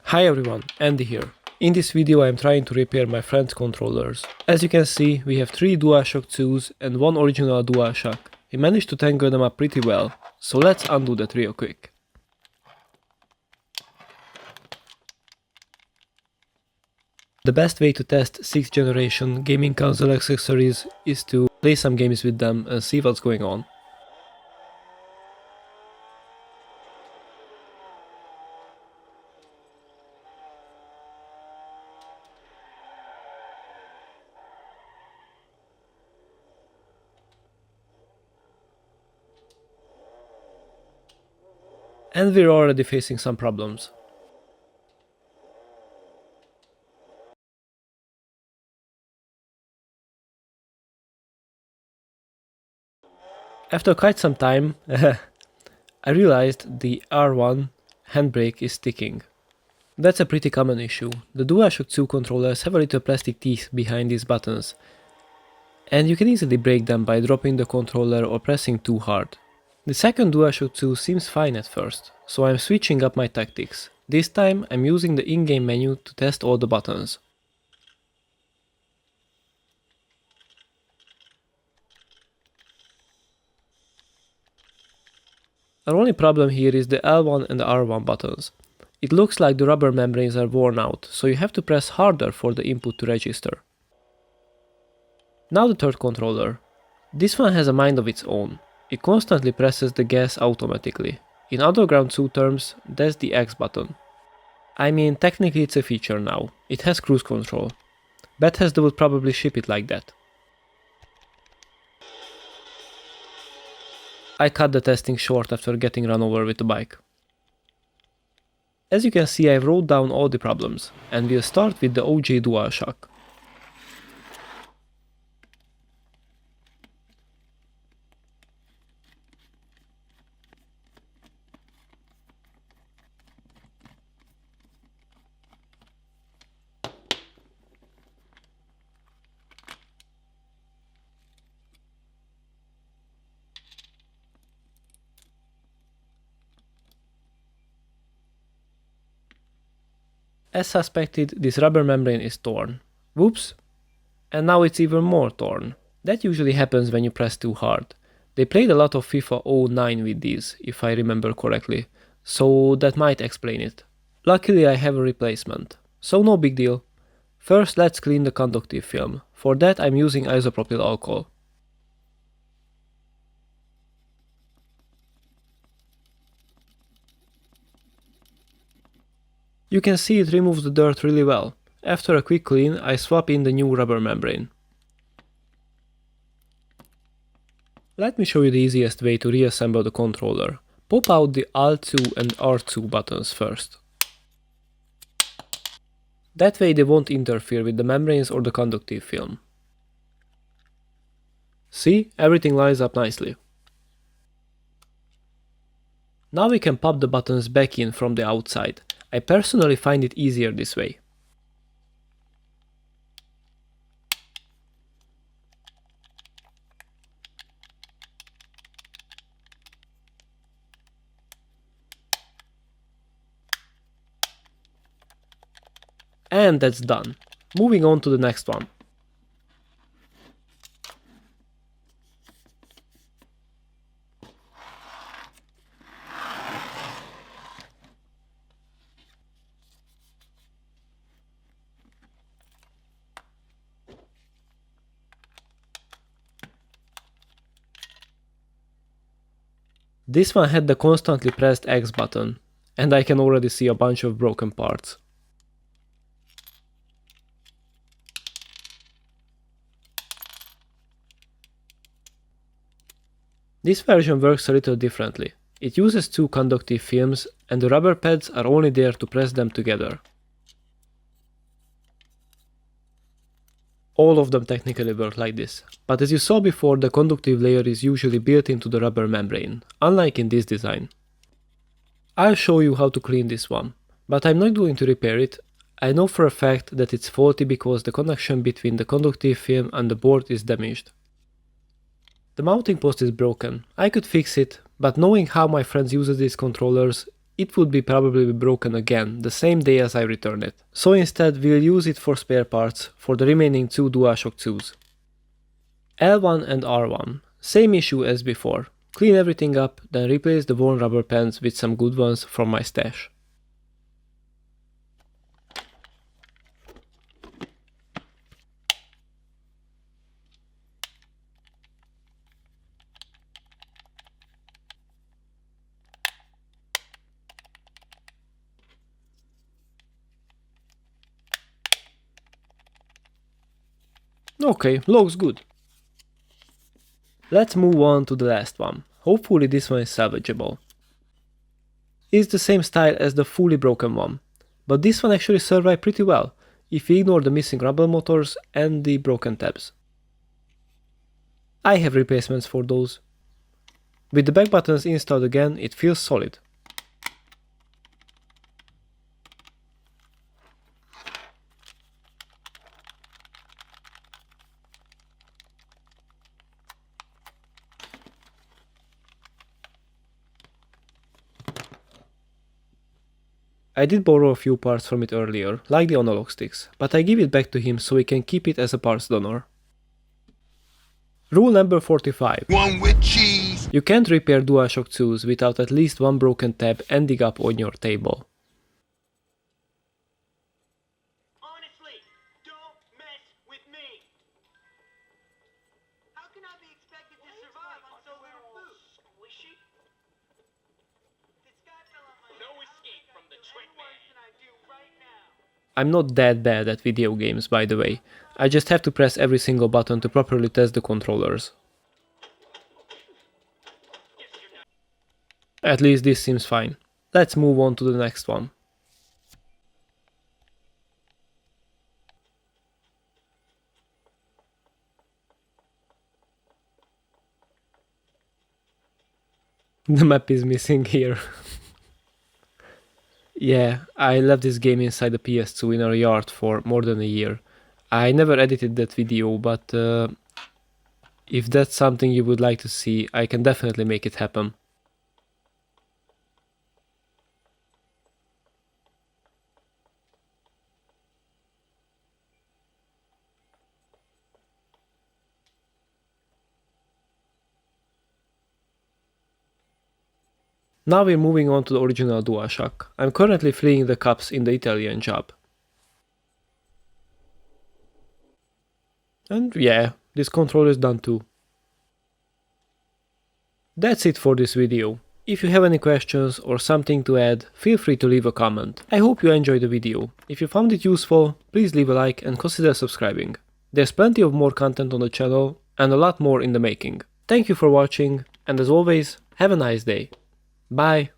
Hi everyone, Andy here. In this video I am trying to repair my friend's controllers. As you can see, we have 3 DualShock 2s and 1 original DualShock. We managed to tangle them up pretty well, so let's undo that real quick. The best way to test 6th generation gaming console accessories is to play some games with them and see what's going on. And we're already facing some problems. After quite some time, I realized the R1 handbrake is sticking. That's a pretty common issue. The DualShock 2 controllers have a little plastic teeth behind these buttons, and you can easily break them by dropping the controller or pressing too hard. The second DualShock 2 seems fine at first, so I'm switching up my tactics. This time I'm using the in-game menu to test all the buttons. Our only problem here is the L1 and the R1 buttons. It looks like the rubber membranes are worn out, so you have to press harder for the input to register. Now the third controller. This one has a mind of its own. It constantly presses the gas automatically. In underground 2 terms, that's the X button. I mean, technically it's a feature now. It has cruise control. Bethesda would probably ship it like that. I cut the testing short after getting run over with the bike. As you can see, I've wrote down all the problems, and we'll start with the OG DualShock. As suspected, this rubber membrane is torn. Whoops! And now it's even more torn. That usually happens when you press too hard. They played a lot of FIFA 09 with these, if I remember correctly, so that might explain it. Luckily I have a replacement, so no big deal. First let's clean the conductive film. For that I'm using isopropyl alcohol. You can see it removes the dirt really well. After a quick clean, I swap in the new rubber membrane. Let me show you the easiest way to reassemble the controller. Pop out the L2 and R2 buttons first. That way they won't interfere with the membranes or the conductive film. See, everything lines up nicely. Now we can pop the buttons back in from the outside. I personally find it easier this way. And that's done. Moving on to the next one. This one had the constantly pressed X button, and I can already see a bunch of broken parts. This version works a little differently. It uses 2 conductive films, and the rubber pads are only there to press them together. All of them technically work like this, but as you saw before, the conductive layer is usually built into the rubber membrane, unlike in this design. I'll show you how to clean this one, but I'm not going to repair it. I know for a fact that it's faulty because the connection between the conductive film and the board is damaged. The mounting post is broken. I could fix it, but knowing how my friends use these controllers, it would be probably broken again the same day as I return it. So instead we'll use it for spare parts for the remaining 2 DualShock 2s. L1 and R1, same issue as before. Clean everything up, then replace the worn rubber pens with some good ones from my stash. Okay, looks good. Let's move on to the last one. Hopefully this one is salvageable. It's the same style as the fully broken one, but this one actually survived pretty well, if we ignore the missing rumble motors and the broken tabs. I have replacements for those. With the back buttons installed again, it feels solid. I did borrow a few parts from it earlier, like the analog sticks, but I give it back to him so he can keep it as a parts donor. Rule number 45. One with cheese. You can't repair DualShock 2s without at least one broken tab ending up on your table. Honestly, don't mess with me. How can I be expected to survive on so little food? Squishy? This guy fell on my No escape from the trick man. worse than I do right now. I'm not that bad at video games, by the way. I just have to press every single button to properly test the controllers. At least this seems fine. Let's move on to the next one. The map is missing here. Yeah, I left this game inside the PS2 in our yard for more than a year. I never edited that video, but if that's something you would like to see, I can definitely make it happen. Now we're moving on to the original DualShock. I'm currently fleeing the cops in the Italian job. And yeah, this controller is done too. That's it for this video. If you have any questions or something to add, feel free to leave a comment. I hope you enjoyed the video. If you found it useful, please leave a like and consider subscribing. There's plenty of more content on the channel and a lot more in the making. Thank you for watching, and as always, have a nice day. Bye!